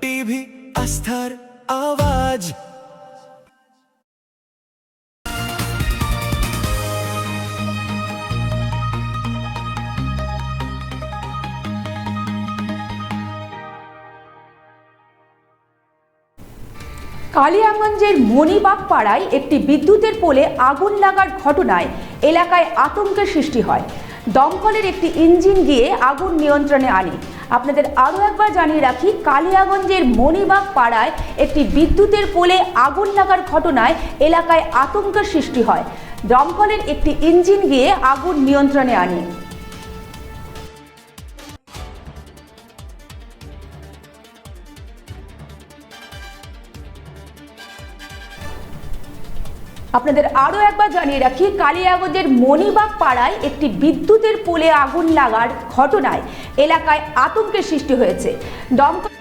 TV आस्थार आवाज। কালিয়াগঞ্জের মণিবাগ পাড়ায় একটি বিদ্যুতের পোলে আগুন লাগার ঘটনায় এলাকায় আতঙ্কের সৃষ্টি হয়। দমকলের একটি ইঞ্জিন গিয়ে আগুন নিয়ন্ত্রণে আনে। আপনাদের আরও একবার জানিয়ে রাখি, কালিয়াগঞ্জের মণিবাগ পাড়ায় একটি বিদ্যুতের পোলে আগুন লাগার ঘটনায় এলাকায় আতঙ্কের সৃষ্টি হয়। দমকলের একটি ইঞ্জিন গিয়ে আগুন নিয়ন্ত্রণে আনে। আপনাদের আরও একবার জানিয়ে রাখি, কালিয়াগঞ্জের মণিবাগ পাড়ায় একটি বিদ্যুতের পোলে আগুন লাগার ঘটনায় এলাকায় আতঙ্কের সৃষ্টি হয়েছে। দমকল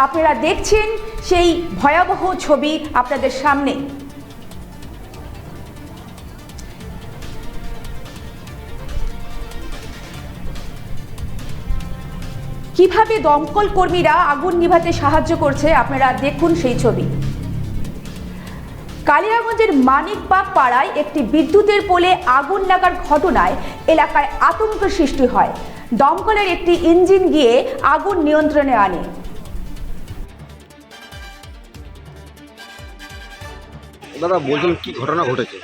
আপনারা দেখছেন সেই ভয়াবহ ছবি আপনাদের সামনে। কিভাবে দমকল কর্মীরা আগুন নিভাতে সাহায্য করছে আপনারা দেখুন সেই ছবি। কালিয়াগঞ্জের মানিকবাগ পাড়ায় একটি বিদ্যুতের পোলে আগুন লাগার ঘটনায় এলাকায় আতঙ্কের সৃষ্টি হয়। দমকলের একটি ইঞ্জিন গিয়ে আগুন নিয়ন্ত্রণে আনে। দাদা বলছেন কি ঘটনা ঘটেছে?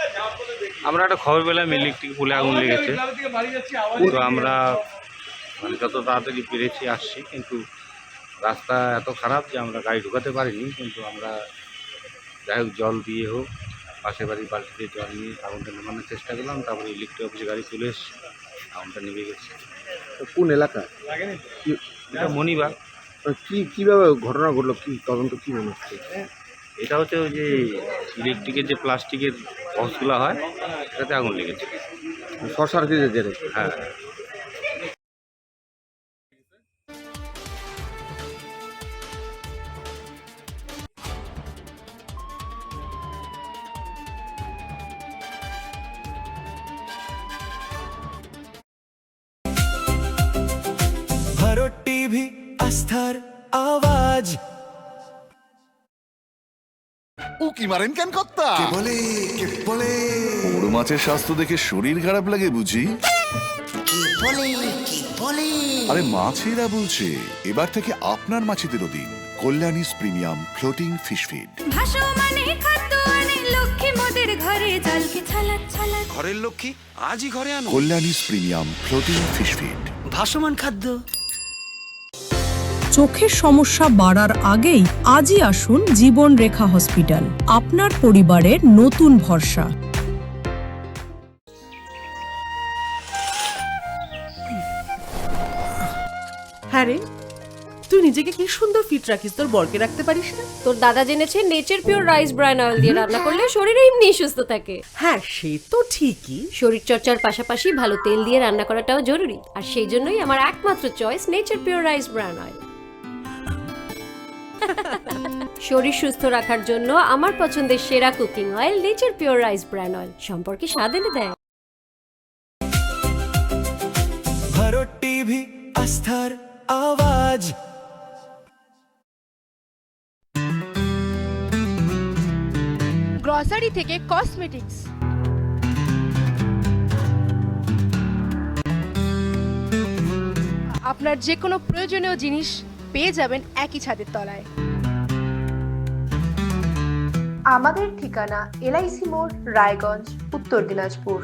আমরা একটা খবর পেলাম ইলেকট্রিক পোলে আগুন লেগেছে। তো আমরা যত তাড়াতাড়ি পেরেছি আসছি, কিন্তু রাস্তা এত খারাপ যে আমরা গাড়ি ঢোকাতে পারিনি। কিন্তু আমরা যাই হোক জল দিয়ে হোক, পাশের বাড়ির বালতিতে জল নিয়ে আগুনটা নেভানোর চেষ্টা করলাম। তারপরে ইলেকট্রিক অফিসে গাড়ি চলে এসছে, আগুনটা নিভে গেছে। কোন এলাকা? এটা মণিবাগ। কীভাবে ঘটনা ঘটলো, কি তদন্ত কি মনে হচ্ছে? এটা হচ্ছে ওই যে ইলেকট্রিকের যে প্লাস্টিকের বক্সগুলো হয়, এটাতে আগুন লেগেছে। শর্ট সার্কিটের জেরে? হ্যাঁ। भारत टीवी आस्थार आवाज। উকি মারেন কেন কর্তা? কে বলে বড় মাছের স্বাস্থ্য দেখে শরীর খারাপ লাগে বুঝি? কি বলে আরে মাছেরা বলছে, এবার থেকে আপনার মাছেদেরও দিন কল্যাণীস প্রিমিয়াম ফ্লোটিং ফিশ ফিড। ভাসমানে খাদ্য আনে লক্ষ্মী মোদের ঘরে, জলকে ছালাক ছালাক। ঘরের লক্ষ্মী আজই ঘরে আনো কল্যাণীস প্রিমিয়াম ফ্লোটিং ফিশ ফিড। ভাসমান খাদ্য। চোখের সমস্যা বাড়ার আগেই আজই আসুন জীবন রেখা হসপিটাল, আপনার পরিবারের নতুন ভরসা। হ্যাঁ রে, তুই নিজেকে কি সুন্দর ফিট রাখিস, তোর বরকে রাখতে পারিস না? তোর দাদা জেনেছে nature pure rice bran oil দিয়ে রান্না করলে শরীর এমনি সুস্থ থাকে। হ্যাঁ সে তো ঠিকই, শরীর চর্চার পাশাপাশি ভালো তেল দিয়ে রান্না করাটাও জরুরি। আর সেই জন্যই আমার একমাত্র choice nature pure rice bran oil. শরীর সুস্থ রাখার জন্য আমার পছন্দের সেরা cooking oil nature pure rice bran oil, সম্পর্কে স্বাদ এনে দেয়। भारत टीवी आस्थार आवाज। গ্রসারি থেকে কসমেটিক্স, আপনার যে কোনো প্রয়োজনীয় জিনিস পেয়ে যাবেন একই ছাদের তলায়। আমাদের ঠিকানা LIC মোড়, রায়গঞ্জ, উত্তর দিনাজপুর।